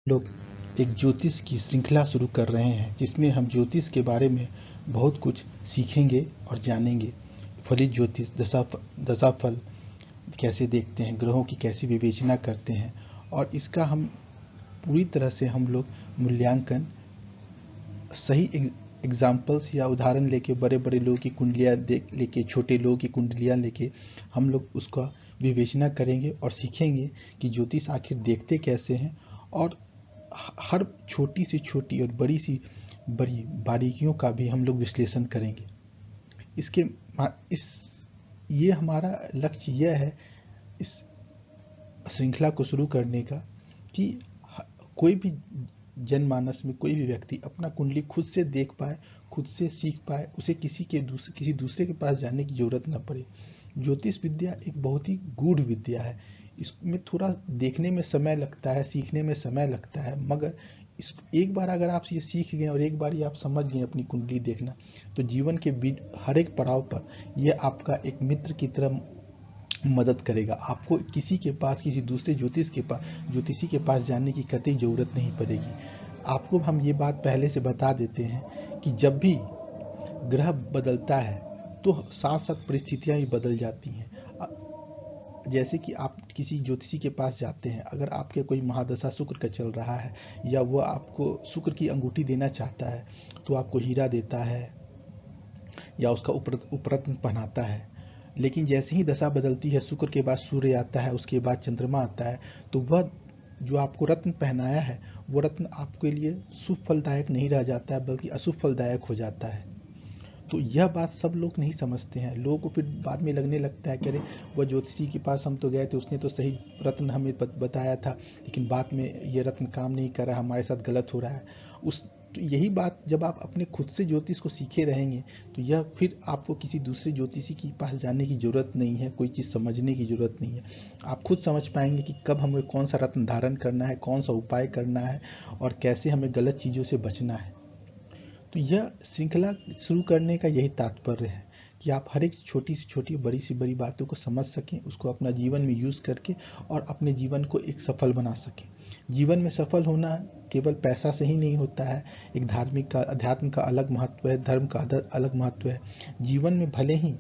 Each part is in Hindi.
लोग एक ज्योतिष की श्रृंखला शुरू कर रहे हैं जिसमें हम ज्योतिष के बारे में बहुत कुछ सीखेंगे और जानेंगे। फलित ज्योतिष, दशाफल कैसे देखते हैं, ग्रहों की कैसी विवेचना करते हैं और इसका हम पूरी तरह से हम लोग मूल्यांकन सही एग्जाम्पल्स या उदाहरण लेके, बड़े बड़े लोगों की कुंडलियाँ देख लेके, छोटे लोगों की कुंडलियाँ लेके हम लोग उसका विवेचना करेंगे और सीखेंगे कि ज्योतिष आखिर देखते कैसे हैं और हर छोटी सी छोटी और बड़ी सी बड़ी बारीकियों का भी हम लोग विश्लेषण करेंगे। इसके इस ये हमारा लक्ष्य यह है इस श्रृंखला को शुरू करने का कि कोई भी जनमानस में कोई भी व्यक्ति अपना कुंडली खुद से देख पाए, खुद से सीख पाए, उसे किसी दूसरे के पास जाने की जरूरत न पड़े। ज्योतिष विद्या एक बहुत ही गूढ़ विद्या है। इसमें थोड़ा देखने में समय लगता है, सीखने में समय लगता है, मगर एक बार अगर आप ये सीख गए और एक बार ये आप समझ गए अपनी कुंडली देखना, तो जीवन के हर एक पड़ाव पर यह आपका एक मित्र की तरह मदद करेगा। आपको किसी के पास, किसी दूसरे ज्योतिषी के पास जाने की कतई ज़रूरत नहीं पड़ेगी। आपको हम ये बात पहले से बता देते हैं कि जब भी ग्रह बदलता है तो साथ साथ परिस्थितियाँ भी बदल जाती हैं। जैसे कि आप किसी ज्योतिषी के पास जाते हैं, अगर आपके कोई महादशा शुक्र का चल रहा है या वो आपको शुक्र की अंगूठी देना चाहता है तो आपको हीरा देता है या उसका उपरत्न पहनाता है। लेकिन जैसे ही दशा बदलती है, शुक्र के बाद सूर्य आता है, उसके बाद चंद्रमा आता है, तो वह जो आपको रत्न पहनाया है वो रत्न आपके लिए शुभ फलदायक नहीं रह जाता है बल्कि अशुभ फलदायक हो जाता है। तो यह बात सब लोग नहीं समझते हैं। लोगों को फिर बाद में लगने लगता है कि अरे वह ज्योतिषी के पास हम तो गए थे, उसने तो सही रत्न हमें बताया था, लेकिन बाद में ये रत्न काम नहीं कर रहा, हमारे साथ गलत हो रहा है। तो यही बात जब आप अपने खुद से ज्योतिष को सीखे रहेंगे तो यह फिर आपको किसी दूसरे ज्योतिषी के पास जाने की जरूरत नहीं है, कोई चीज़ समझने की जरूरत नहीं है। आप खुद समझ पाएंगे कि कब हमें कौन सा रत्न धारण करना है, कौन सा उपाय करना है और कैसे हमें गलत चीज़ों से बचना है। तो यह श्रृंखला शुरू करने का यही तात्पर्य है कि आप हर एक छोटी से छोटी, बड़ी से बड़ी बातों को समझ सकें, उसको अपना जीवन में यूज़ करके और अपने जीवन को एक सफल बना सकें। जीवन में सफल होना केवल पैसा से ही नहीं होता है। एक धार्मिक का, अध्यात्म का अलग महत्व है, धर्म का अलग महत्व है। जीवन में भले ही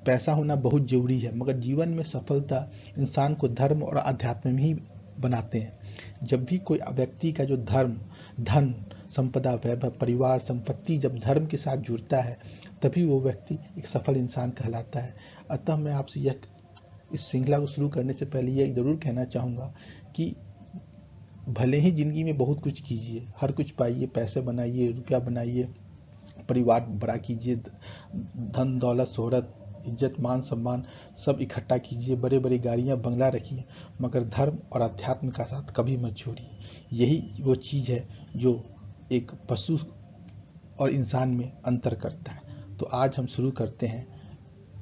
पैसा होना बहुत जरूरी है, मगर जीवन में सफलता इंसान को धर्म और अध्यात्म में ही बनाते हैं। जब भी कोई व्यक्ति का जो धर्म, धन, संपदा, वैभव, परिवार, संपत्ति जब धर्म के साथ जुड़ता है तभी वो व्यक्ति एक सफल इंसान कहलाता है। अतः मैं आपसे इस श्रृंखला को शुरू करने से पहले यह जरूर कहना चाहूँगा कि भले ही जिंदगी में बहुत कुछ कीजिए, हर कुछ पाइए, पैसे बनाइए, रुपया बनाइए, परिवार बड़ा कीजिए, धन दौलत शोहरत इज्जत मान सम्मान सब इकट्ठा कीजिए, बड़े बड़े गाड़ियाँ बंगला रखिए, मगर धर्म और अध्यात्म का साथ कभी मत छोड़िए। यही वो चीज़ है जो एक पशु और इंसान में अंतर करता है। तो आज हम शुरू करते हैं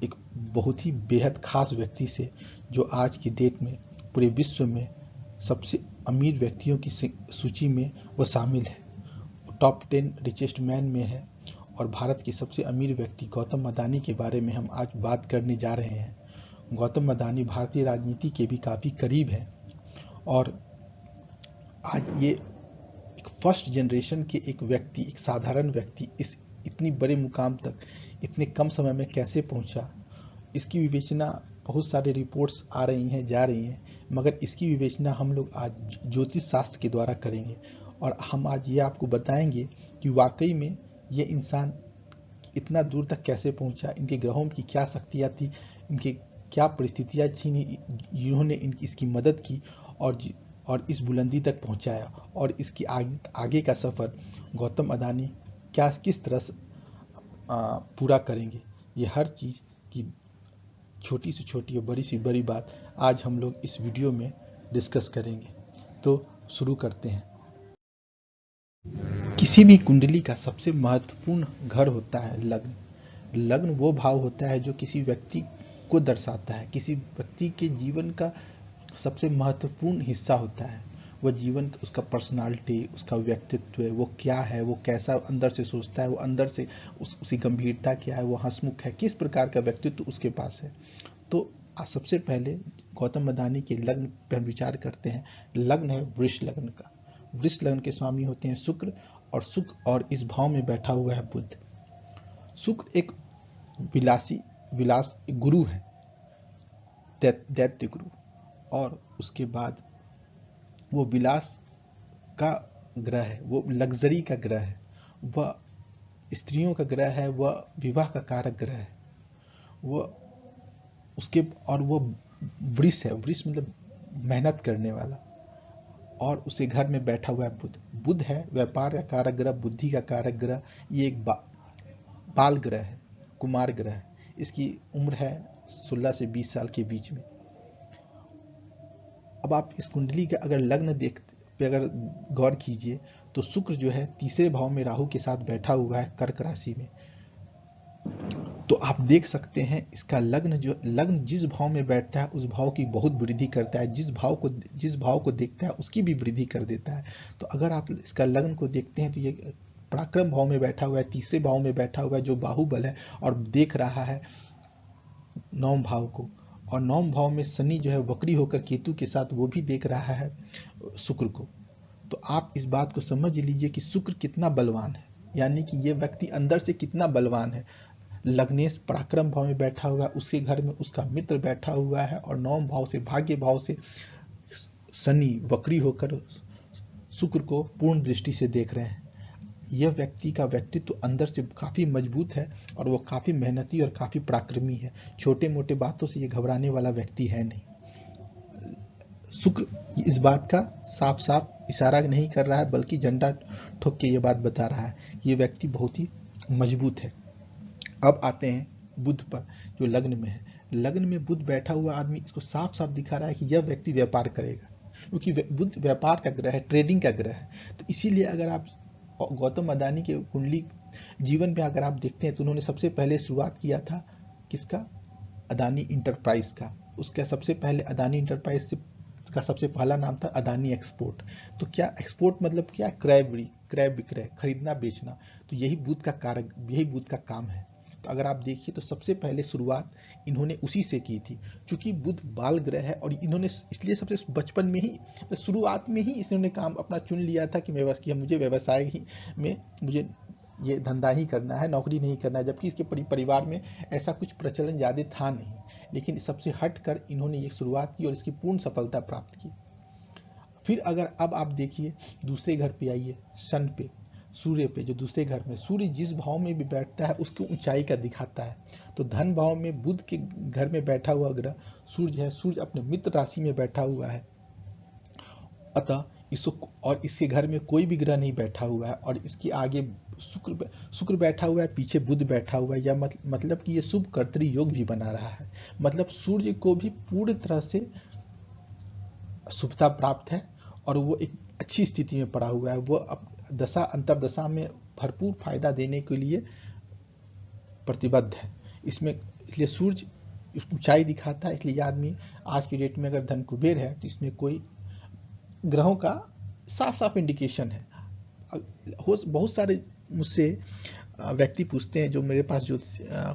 एक बहुत ही बेहद खास व्यक्ति से, जो आज की डेट में पूरे विश्व में सबसे अमीर व्यक्तियों की सूची में वो शामिल है। टॉप 10 रिचेस्ट मैन में है और भारत के सबसे अमीर व्यक्ति गौतम अदानी के बारे में हम आज बात करने जा रहे हैं। गौतम अदानी भारतीय राजनीति के भी काफ़ी करीब है और आज ये एक फर्स्ट जनरेशन के एक व्यक्ति, एक साधारण व्यक्ति इस इतनी बड़े मुकाम तक इतने कम समय में कैसे पहुंचा, इसकी विवेचना बहुत सारे रिपोर्ट्स आ रही हैं, जा रही हैं, मगर इसकी विवेचना हम लोग आज ज्योतिष शास्त्र के द्वारा करेंगे और हम आज ये आपको बताएंगे कि वाकई में ये इंसान इतना दूर तक कैसे पहुंचा, इनके ग्रहों की क्या शक्तियाँ थी, इनके क्या परिस्थितियाँ थी जिन्होंने इसकी मदद की और इस बुलंदी तक पहुंचाया, और इसकी आगे का सफ़र गौतम अदानी किस तरह से पूरा करेंगे। ये हर चीज़ की छोटी से छोटी और बड़ी से बड़ी बात आज हम लोग इस वीडियो में डिस्कस करेंगे। तो शुरू करते हैं। किसी भी कुंडली का सबसे महत्वपूर्ण घर होता है लग्न। लग्न वो भाव होता है जो किसी व्यक्ति को दर्शाता है, किसी व्यक्ति के जीवन का सबसे महत्वपूर्ण हिस्सा होता है। वह जीवन, उसका पर्सनालिटी, उसका व्यक्तित्व, वो क्या है, वो कैसा अंदर से सोचता है, वो अंदर से उसकी गंभीरता क्या है, वो हंसमुख है, किस प्रकार का व्यक्तित्व उसके पास है। तो आज सबसे पहले गौतम अदानी के लग्न पर हम विचार करते हैं। लग्न है वृष लग्न का। वृष लग्न के स्वामी होते हैं शुक्र, और शुक्र और इस भाव में बैठा हुआ है बुध। शुक्र एक विलास गुरु है, दैत्य गुरु, और उसके बाद वो विलास का ग्रह है, वो लग्जरी का ग्रह है, वह स्त्रियों का ग्रह है, वह विवाह का कारक ग्रह है, वह उसके और वो वृष है। वृष मतलब मेहनत करने वाला, और उसके घर में बैठा हुआ है बुध। बुध है व्यापार का कारक ग्रह, बुद्धि का कारक ग्रह। ये एक बाल ग्रह है, कुमार ग्रह है। इसकी उम्र है 16 से 20 साल के बीच में। अब आप इस कुंडली का अगर लग्न पे अगर गौर कीजिए तो शुक्र जो है तीसरे भाव में राहु के साथ बैठा हुआ है कर्क राशि में। तो आप देख सकते हैं इसका लग्न जिस भाव में बैठता है उस भाव की बहुत वृद्धि करता है, जिस भाव को देखता है उसकी भी वृद्धि कर देता है। तो अगर आप इसका लग्न को देखते हैं तो ये पराक्रम भाव में बैठा हुआ है, तीसरे भाव में बैठा हुआ है जो बाहुबल है, और देख रहा है 9 भाव को, और 9 भाव में शनि जो है वक्री होकर केतु के साथ वो भी देख रहा है शुक्र को। तो आप इस बात को समझ लीजिए कि शुक्र कितना बलवान है, यानी कि ये व्यक्ति अंदर से कितना बलवान है। लग्नेश पराक्रम भाव में बैठा हुआ है, उसके घर में उसका मित्र बैठा हुआ है, और 9 भाव से भाग्य भाव से शनि वक्री होकर शुक्र को पूर्ण दृष्टि से देख रहे हैं। यह व्यक्ति का व्यक्तित्व अंदर से काफी मजबूत है, और वो काफी मेहनती और काफी पराक्रमी है। छोटे मोटे बातों से ये घबराने वाला व्यक्ति है नहीं। शुक्र इस बात का साफ साफ इशारा नहीं कर रहा है, बल्कि झंडा ठोक के ये बात बता रहा है कि ये व्यक्ति बहुत ही मजबूत है। अब आते हैं बुध पर जो लग्न में है। लग्न में बुध बैठा हुआ आदमी इसको साफ साफ दिखा रहा है कि यह व्यक्ति व्यापार करेगा, क्योंकि बुध व्यापार का ग्रह है, ट्रेडिंग का ग्रह है। तो इसीलिए अगर आप गौतम अदानी के कुंडली जीवन में अगर आप देखते हैं तो उन्होंने सबसे पहले शुरुआत किया था किसका? अदानी इंटरप्राइज का। उसका सबसे पहले अदानी इंटरप्राइज से का सबसे पहला नाम था अदानी एक्सपोर्ट। तो क्या एक्सपोर्ट मतलब क्या? क्रय विक्रय, खरीदना बेचना। तो यही बुध का काम है। तो अगर आप देखिए तो सबसे पहले शुरुआत इन्होंने उसी से की थी। चूंकि बुध बाल ग्रह है और इन्होंने इसलिए सबसे बचपन में ही, शुरुआत में ही इन्होंने काम अपना चुन लिया था कि मुझे व्यवसाय ही में मुझे ये धंधा ही करना है, नौकरी नहीं करना है। जबकि इसके परिवार में ऐसा कुछ प्रचलन ज़्यादा था नहीं, लेकिन सबसे हट कर इन्होंने ये शुरुआत की और इसकी पूर्ण सफलता प्राप्त की। फिर अगर अब आप देखिए दूसरे घर पे आइए, सन पे, सूर्य पे, जो दूसरे घर में सूर्य जिस भाव में भी बैठता है उसकी ऊंचाई का दिखाता है। तो धन भाव में बुध के घर में बैठा हुआ ग्रह सूर्य है। सूर्य अपने मित्र राशि में बैठा हुआ है, अतः इसको, और इसके घर में कोई भी ग्रह नहीं बैठा हुआ है, और इसके आगे शुक्र बैठा हुआ है, पीछे बुध बैठा हुआ है। या मतलब कि ये शुभ कर्तरी योग भी बना रहा है। मतलब सूर्य को भी पूरी तरह से शुभता प्राप्त है, और वो एक अच्छी स्थिति में पड़ा हुआ है। वो दशा अंतरदशा में भरपूर फायदा देने के लिए प्रतिबद्ध है इसमें। इसलिए सूर्य ऊंचाई दिखाता है। इसलिए आदमी आज की डेट में अगर धन कुबेर है तो इसमें कोई ग्रहों का साफ साफ इंडिकेशन है। बहुत सारे मुझसे व्यक्ति पूछते हैं जो मेरे पास जो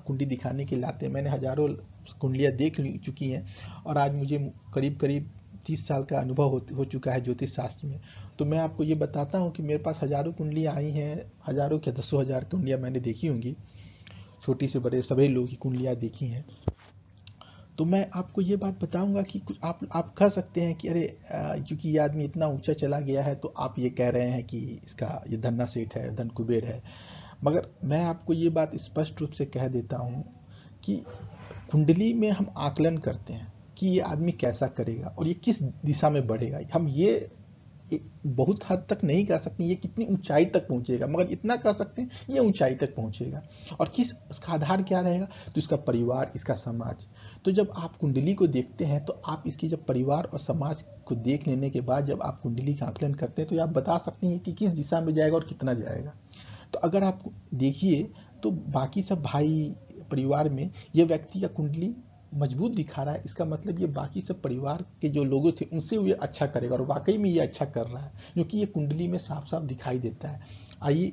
कुंडली दिखाने के लिए आते हैं। मैंने हजारों कुंडलियां देख चुकी हैं, और आज मुझे करीब 30 साल का अनुभव हो चुका है ज्योतिष शास्त्र में। तो मैं आपको ये बताता हूँ कि मेरे पास हजारों कुंडलियाँ आई हैं, हजारों क्या 10,000 कुंडलियाँ मैंने देखी होंगी, छोटी से बड़े सभी लोगों की कुंडलियाँ देखी हैं। तो मैं आपको ये बात बताऊंगा कि कुछ आप कह सकते हैं कि अरे क्योंकि ये आदमी इतना ऊंचा चला गया है तो आप ये कह रहे हैं कि इसका ये धन्ना सेठ है, धन कुबेर है। मगर मैं आपको ये बात स्पष्ट रूप से कह देता हूँ कि कुंडली में हम आकलन करते हैं कि ये आदमी कैसा करेगा और ये किस दिशा में बढ़ेगा। हम ये बहुत हद तक नहीं कह सकते ये कितनी ऊंचाई तक पहुंचेगा, मगर इतना कह सकते हैं ये ऊंचाई तक पहुंचेगा। और किस इसका आधार क्या रहेगा? तो इसका परिवार, इसका समाज। तो जब आप कुंडली को देखते हैं तो आप इसकी जब परिवार और समाज को देख लेने के बाद जब आप कुंडली का आकलन करते हैं तो आप बता सकते हैं कि किस दिशा में जाएगा और कितना जाएगा। तो अगर आप देखिए तो बाकी सब भाई परिवार में ये व्यक्ति का कुंडली मजबूत दिखा रहा है, इसका मतलब ये बाकी सब परिवार के जो लोगों थे उनसे ये अच्छा करेगा, और वाकई में ये अच्छा कर रहा है, क्योंकि ये कुंडली में साफ साफ दिखाई देता है। आइए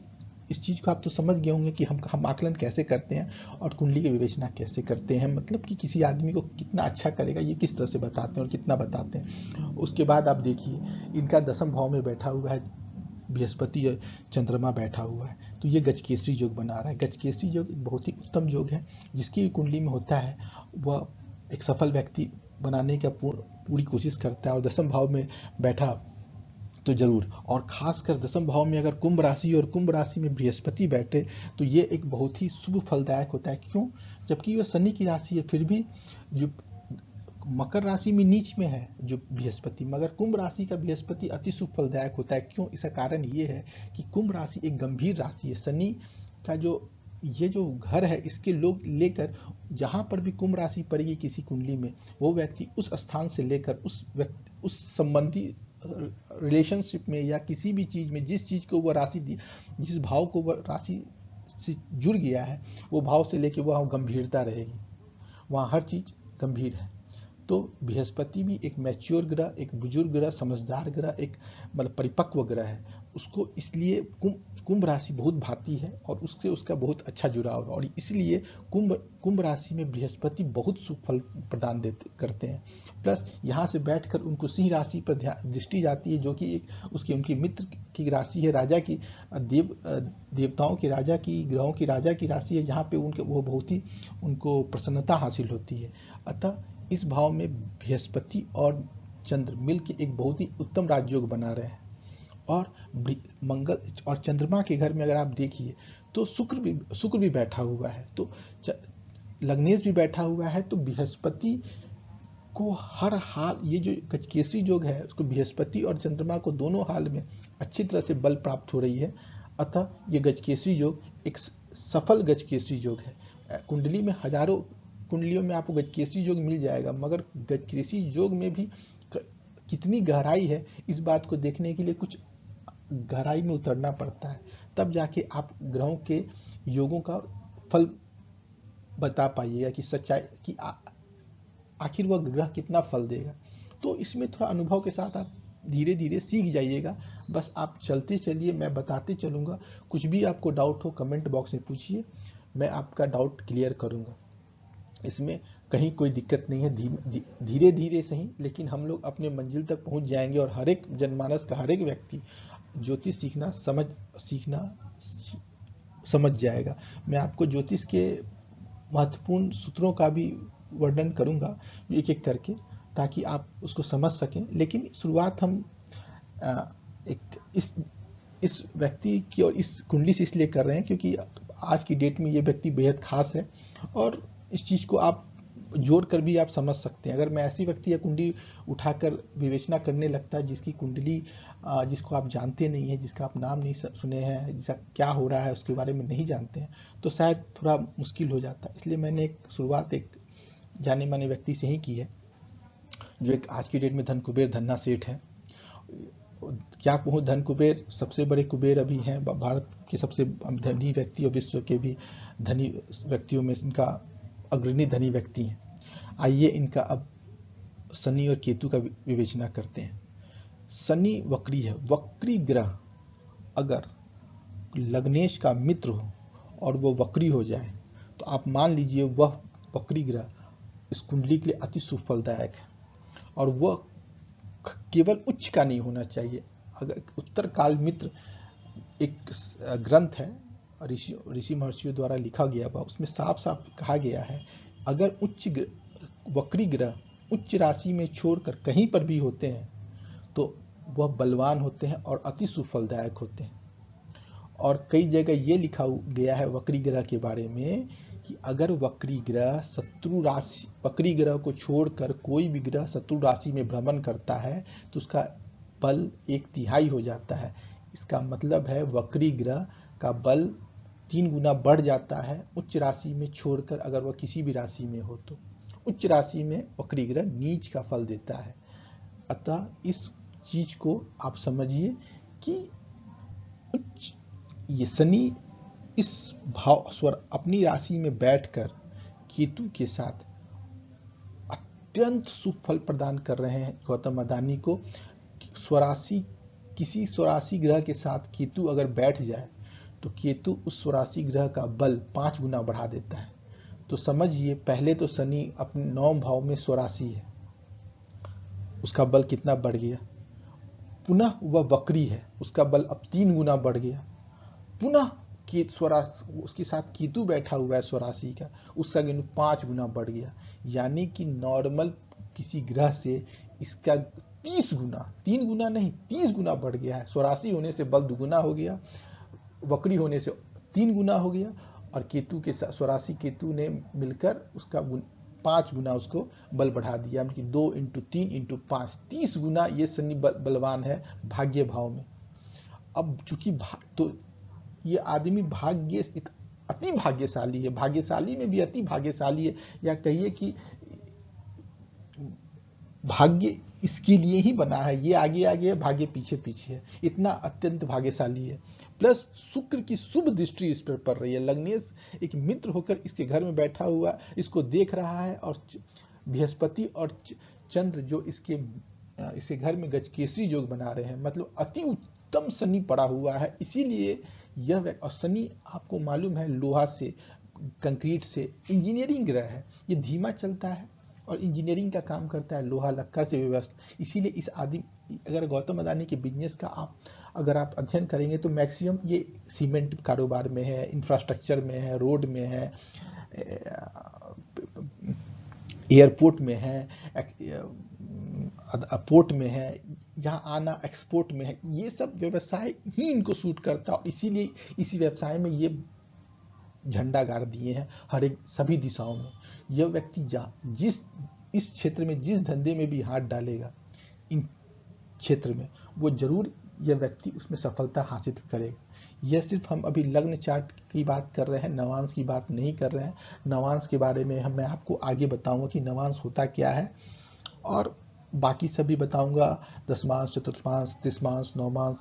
इस चीज को आप तो समझ गए होंगे कि हम आकलन कैसे करते हैं और कुंडली की विवेचना कैसे करते हैं, मतलब कि किसी आदमी को कितना अच्छा करेगा ये किस तरह से बताते हैं और कितना बताते हैं। उसके बाद आप देखिए इनका दसम भाव में बैठा हुआ है बृहस्पति और चंद्रमा बैठा हुआ है, तो ये गजकेसरी योग बना रहा है। गजकेसरी योग एक बहुत ही उत्तम योग है, जिसकी कुंडली में होता है वह एक सफल व्यक्ति बनाने का पूरी कोशिश करता है। और दसम भाव में बैठा तो जरूर, और खासकर दसम भाव में अगर कुंभ राशि और कुंभ राशि में बृहस्पति बैठे तो ये एक बहुत ही शुभ फलदायक होता है। क्यों? जबकि वह शनि की राशि है, फिर भी जो मकर राशि में नीच में है जो बृहस्पति, मगर कुंभ राशि का बृहस्पति अति शुभ फलदायक होता है। क्यों? इसका कारण ये है कि कुंभ राशि एक गंभीर राशि है। शनि का ये जो घर है इसके लोग लेकर जहां पर भी कुंभ राशि पड़ेगी किसी कुंडली में, वो व्यक्ति उस स्थान से लेकर उस संबंधी रिलेशनशिप में या किसी भी चीज में जिस चीज को वह राशि दी, जिस भाव को वह राशि से जुड़ गया है, वो भाव से लेकर वह गंभीरता रहेगी, वहाँ हर चीज गंभीर है। तो बृहस्पति भी एक मैच्योर ग्रह, एक बुजुर्ग ग्रह, समझदार ग्रह, एक मतलब परिपक्व ग्रह है। उसको इसलिए कुंभ राशि बहुत भाती है और उससे उसका बहुत अच्छा जुड़ाव है, और इसलिए कुंभ राशि में बृहस्पति बहुत शुभ फल प्रदान करते हैं। प्लस यहाँ से बैठकर उनको सिंह राशि पर दृष्टि जाती है, जो कि उनकी मित्र की राशि है, राजा की देवताओं की राजा की, ग्रहों की राजा की राशि है, जहाँ पे वो बहुत ही उनको प्रसन्नता हासिल होती है। अतः इस भाव में बृहस्पति और चंद्र मिलकर एक बहुत ही उत्तम राजयोग बना रहे हैं। और मंगल और चंद्रमा के घर में अगर आप देखिए तो शुक्र भी बैठा हुआ है, तो लग्नेश भी बैठा हुआ है। तो बृहस्पति को हर हाल, ये जो गजकेसरी योग है उसको बृहस्पति और चंद्रमा को दोनों हाल में अच्छी तरह से बल प्राप्त हो रही है। अतः ये गजकेसरी योग एक सफल गजकेसरी योग है। कुंडली में हजारों कुंडलियों में आपको गजकेसरी योग मिल जाएगा, मगर गजकेसरी योग में भी कितनी गहराई है इस बात को देखने के लिए कुछ गहराई में उतरना पड़ता है, तब जाके आप ग्रहों के योगों का फल बता पाइएगा कि सच्चाई कि आखिर वह ग्रह कितना फल देगा। तो इसमें थोड़ा अनुभव के साथ आप धीरे धीरे सीख जाइएगा। बस आप चलते चलिए, मैं बताते चलूँगा। कुछ भी आपको डाउट हो कमेंट बॉक्स में पूछिए, मैं आपका डाउट क्लियर करूँगा। इसमें कहीं कोई दिक्कत नहीं है, धीरे धीरे सही, लेकिन हम लोग अपने मंजिल तक पहुंच जाएंगे और हर एक जनमानस का हर एक व्यक्ति ज्योतिष सीखना समझ जाएगा। मैं आपको ज्योतिष के महत्वपूर्ण सूत्रों का भी वर्णन करूंगा एक एक करके, ताकि आप उसको समझ सकें। लेकिन शुरुआत हम एक इस व्यक्ति की और इस कुंडली से इसलिए कर रहे हैं क्योंकि आज की डेट में ये व्यक्ति बेहद खास है, और इस चीज को आप जोड़कर भी आप समझ सकते हैं। अगर मैं ऐसी व्यक्ति या कुंडली उठाकर विवेचना करने लगता है जिसकी कुंडली जिसको आप जानते नहीं है, जिसका आप नाम नहीं सुने हैं, जिसका क्या हो रहा है उसके बारे में नहीं जानते हैं, तो शायद थोड़ा मुश्किल हो जाता है। इसलिए मैंने शुरुआत एक जाने माने व्यक्ति से ही की है, जो एक आज की डेट में धन कुबेर धन्ना सेठ है। क्या कहूँ, धन कुबेर सबसे बड़े कुबेर अभी हैं, भारत के सबसे धनी व्यक्ति और विश्व के भी धनी व्यक्तियों में इनका अग्रणी धनी व्यक्ति हैं। आइए इनका अब शनि और केतु का विवेचना करते हैं। शनि वक्री है। वक्री ग्रह अगर लग्नेश का मित्र हो और वो वक्री हो जाए तो आप मान लीजिए वह वक्री ग्रह इस कुंडली के लिए अति शुभ फलदायक है। और वह केवल उच्च का नहीं होना चाहिए। अगर उत्तर काल मित्र एक ग्रंथ है, ऋषि महर्षियों द्वारा लिखा गया हुआ, उसमें साफ साफ कहा गया है अगर वक्री ग्रह उच्च राशि में छोड़कर कहीं पर भी होते हैं तो वह बलवान होते हैं और अति सुफलदायक होते हैं। और कई जगह ये लिखा गया है वक्री ग्रह के बारे में कि अगर वक्री ग्रह को छोड़कर कोई भी ग्रह शत्रु राशि में भ्रमण करता है तो उसका बल 1/3 हो जाता है। इसका मतलब है वक्री ग्रह का बल 3 गुना बढ़ जाता है उच्च राशि में छोड़कर, अगर वह किसी भी राशि में हो तो। उच्च राशि में वक्री ग्रह नीच का फल देता है। अतः इस चीज को आप समझिए कि ये शनि इस भाव स्वर अपनी राशि में बैठकर केतु के साथ अत्यंत शुभ फल प्रदान कर रहे हैं गौतम अदानी को। किसी स्वराशि ग्रह के साथ केतु अगर बैठ जाए तो केतु उस स्वराशि ग्रह का बल 5 गुना बढ़ा देता है। तो समझिए, पहले तो शनि अपने 9 भाव में स्वराशि है, उसका बल कितना बढ़ गया। पुनः वह वक्री है, उसका बल अब 3 गुना बढ़ गया। पुनः उसके साथ केतु बैठा हुआ है स्वराशि का, उसका गुण 5 गुना बढ़ गया। यानी कि नॉर्मल किसी ग्रह से इसका 30 गुना, 3 गुना नहीं 30 गुना बढ़ गया है। स्वराशि होने से बल दुगुना हो गया, वक्री होने से 3 गुना हो गया, और केतु के साथ स्वराशि केतु ने मिलकर उसका 5 गुना उसको बल बढ़ा दिया। मतलब 2 × 3 × 5 30 गुना ये शनि बलवान है भाग्य भाव में। अब चूंकि तो ये आदमी अति भाग्यशाली है, भाग्यशाली में भी अति भाग्यशाली है, या कहिए कि भाग्य इसके लिए ही बना है, ये आगे आगे है, भाग्य पीछे पीछे है, इतना अत्यंत भाग्यशाली है। प्लस शुक्र की शुभ दृष्टि इस पर पड़ रही है। लग्नेश एक मित्र होकर इसके घर में बैठा हुआ इसको देख रहा है, और बृहस्पति और चंद्र जो इसके घर में गजकेसरी योग बना रहे हैं, मतलब अति उत्तम शनि पड़ा हुआ है। इसीलिए यह, और शनि आपको मालूम है लोहा से, कंक्रीट से, इंजीनियरिंग ग्रह है, ये धीमा चलता है और इंजीनियरिंग का काम करता है, लोहा लक्कड़ से व्यवस्था। इसीलिए इस आदमी, अगर गौतम अदानी के बिजनेस का अगर आप अध्ययन करेंगे तो मैक्सिमम ये सीमेंट कारोबार में है, इंफ्रास्ट्रक्चर में है, रोड में है, एयरपोर्ट में है, पोर्ट में है, यहाँ आना एक्सपोर्ट में है, ये सब व्यवसाय ही इनको सूट करता है। और इसीलिए इसी व्यवसाय में ये झंडा गाड़ दिए हैं हर एक सभी दिशाओं में। यह व्यक्ति इस क्षेत्र में जिस धंधे में भी हाथ डालेगा इन क्षेत्र में, वो जरूर यह व्यक्ति उसमें सफलता हासिल करेगा। यह सिर्फ हम अभी लग्न चार्ट की बात कर रहे हैं, नवांश की बात नहीं कर रहे हैं। नवांश के बारे में मैं आपको आगे बताऊंगा कि नवांश होता क्या है, और बाकी सभी बताऊंगा, दशमांश, चतुर्थमांश, त्रिशमांश, नवमांश,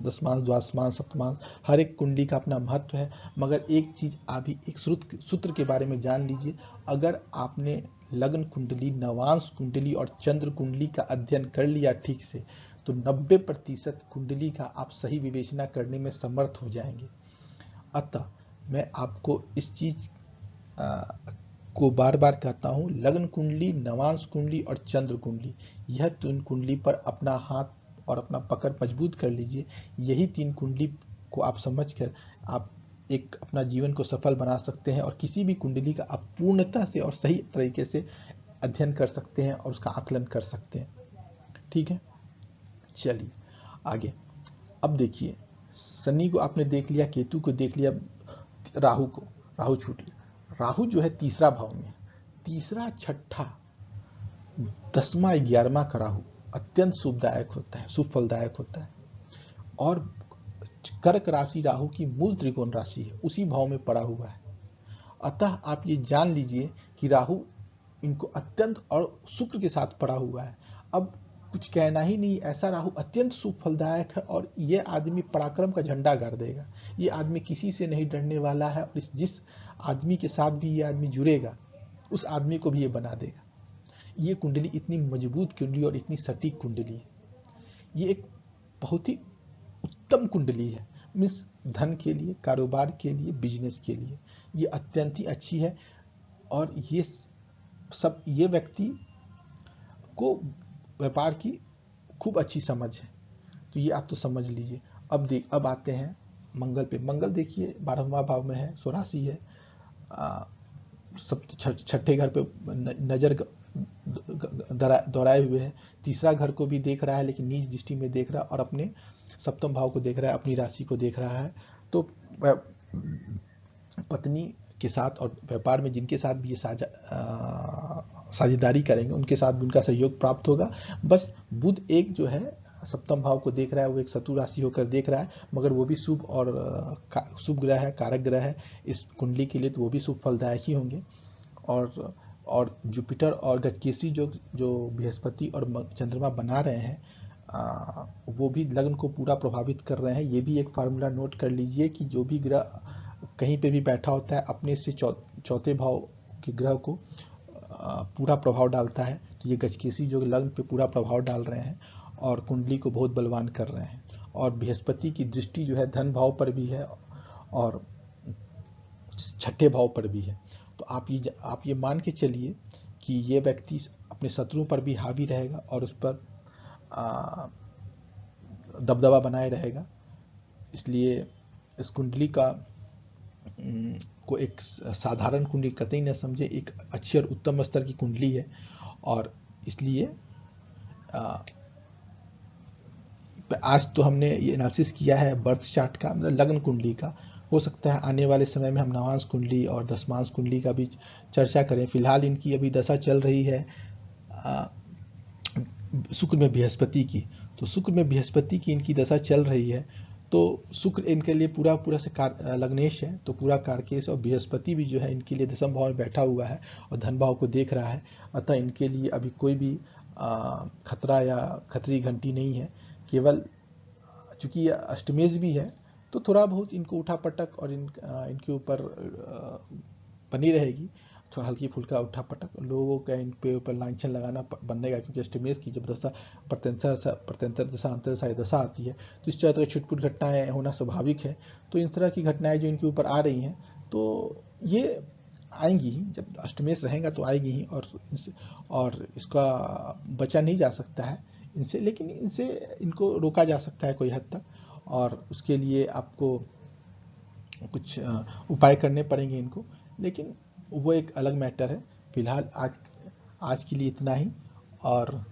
दशमांश, द्वादशमांश, सप्तमांश, हर एक कुंडली का अपना महत्व है। मगर एक चीज अभी एक सूत्र के बारे में जान लीजिए। अगर आपने लग्न कुंडली, नवांश कुंडली और चंद्र कुंडली का अध्ययन कर लिया ठीक से, तो 90% कुंडली का आप सही विवेचना करने में समर्थ हो जाएंगे। अतः मैं आपको इस चीज को बार बार कहता हूं, लग्न कुंडली, नवांश कुंडली और चंद्र कुंडली, यह 3 कुंडली पर अपना हाथ और अपना पकड़ मजबूत कर लीजिए। यही 3 कुंडली को आप समझकर आप एक अपना जीवन को सफल बना सकते हैं, और किसी भी कुंडली का आप पूर्णता से और सही तरीके से अध्ययन कर सकते हैं और उसका आकलन कर सकते हैं। ठीक है, चलिए आगे। अब देखिए, शनि को आपने देख लिया, केतु को देख लिया, राहु छूट लिया। राहु जो है तीसरा भाव में, तीसरा, छठा, 10वां, 11वां का राहु अत्यंत शुभदायक होता है, शुभ फलदायक होता है। और कर्क राशि राहु की मूल त्रिकोण राशि है, उसी भाव में पड़ा हुआ है। अतः आप ये जान लीजिए कि राहु इनको अत्यंत, और शुक्र के साथ पड़ा हुआ है। अब कुछ कहना ही नहीं, ऐसा राहु अत्यंत शुभ फलदायक है, और ये आदमी पराक्रम का झंडा गाड़ देगा। ये आदमी किसी से नहीं डरने वाला है, और जिस आदमी के साथ भी ये आदमी जुड़ेगा उस आदमी को भी ये बना देगा। ये कुंडली इतनी मजबूत कुंडली और इतनी सटीक कुंडली है। ये एक बहुत ही उत्तम कुंडली है, मीन्स धन के लिए, कारोबार के लिए, बिजनेस के लिए ये अत्यंत ही अच्छी है। और ये व्यक्ति को व्यापार की खूब अच्छी समझ है, तो ये आप तो समझ लीजिए। अब आते हैं मंगल पे। मंगल देखिए 12वां भाव में है, स्वराशि है, सब छठे घर पे नजर दौड़ाए हुए है, तीसरा घर को भी देख रहा है लेकिन नीच दृष्टि में देख रहा है, और अपने सप्तम भाव को देख रहा है, अपनी राशि को देख रहा है। तो पत्नी के साथ और व्यापार में जिनके साथ भी ये साझेदारी करेंगे उनके साथ भी उनका सहयोग प्राप्त होगा। बस बुध एक जो है सप्तम भाव को देख रहा है, वो एक शत्रु राशि होकर देख रहा है, मगर वो भी शुभ और शुभ ग्रह है, कारक ग्रह है इस कुंडली के लिए, तो वो भी शुभ फलदायक ही होंगे। और जुपिटर और गजकेसरी जो बृहस्पति और चंद्रमा बना रहे हैं, वो भी लग्न को पूरा प्रभावित कर रहे हैं। ये भी एक फार्मूला नोट कर लीजिए कि जो भी ग्रह कहीं पे भी बैठा होता है अपने से चौथे भाव के ग्रह को पूरा प्रभाव डालता है। तो ये गजकेसरी जो लग्न पे पूरा प्रभाव डाल रहे हैं और कुंडली को बहुत बलवान कर रहे हैं। और बृहस्पति की दृष्टि जो है धन भाव पर भी है, और छठे भाव पर भी है। तो आप ये मान के चलिए कि ये व्यक्ति अपने शत्रुओं पर भी हावी रहेगा और उस पर दबदबा बनाए रहेगा। इसलिए इस कुंडली को एक साधारण कुंडली कतई न समझे, एक अच्छी और उत्तम स्तर की कुंडली है। और इसलिए आज तो हमने ये एनालिसिस किया है बर्थ चार्ट का, मतलब लग्न कुंडली का। हो सकता है आने वाले समय में हम नवांश कुंडली और दशमांश कुंडली का भी चर्चा करें। फिलहाल इनकी अभी दशा चल रही है शुक्र में बृहस्पति की। तो शुक्र में बृहस्पति की इनकी दशा चल रही है, तो शुक्र इनके लिए पूरा से लग्नेश है, तो पूरा कारकेश। और बृहस्पति भी जो है इनके लिए दशम भाव में बैठा हुआ है और धन भाव को देख रहा है। अतः इनके लिए अभी कोई भी खतरा या खतरी घंटी नहीं है। केवल चूंकि ये अष्टमेश भी है, तो थोड़ा बहुत इनको उठापटक और इनके ऊपर बनी रहेगी। तो हल्की फुल्का उठापटक लोगों का इन पे ऊपर लांछन लगाना बनेगा, क्योंकि अष्टमेश की जब दशा प्रत्यंतर दशा अंतर दशा आती है, तो इस तरह की छुटपुट घटनाएं होना स्वाभाविक है। तो इन तरह की घटनाएं जो इनके ऊपर आ रही हैं, तो ये आएंगी ही, जब अष्टमेश रहेगा तो आएगी ही। और इसका बचा नहीं जा सकता है इनसे, लेकिन इनको रोका जा सकता है कोई हद तक। और उसके लिए आपको कुछ उपाय करने पड़ेंगे इनको, लेकिन वो एक अलग मैटर है। फिलहाल आज के लिए इतना ही। और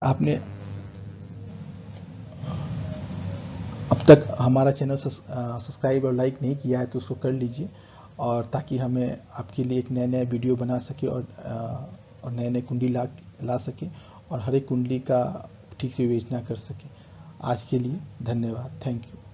आपने अब तक हमारा चैनल सब्सक्राइब और लाइक नहीं किया है तो उसको कर लीजिए, और ताकि हमें आपके लिए एक नए वीडियो बना सके और नए कुंडली ला सके और हर एक कुंडली का ठीक से विवेचना कर सके। आज के लिए धन्यवाद, थैंक यू।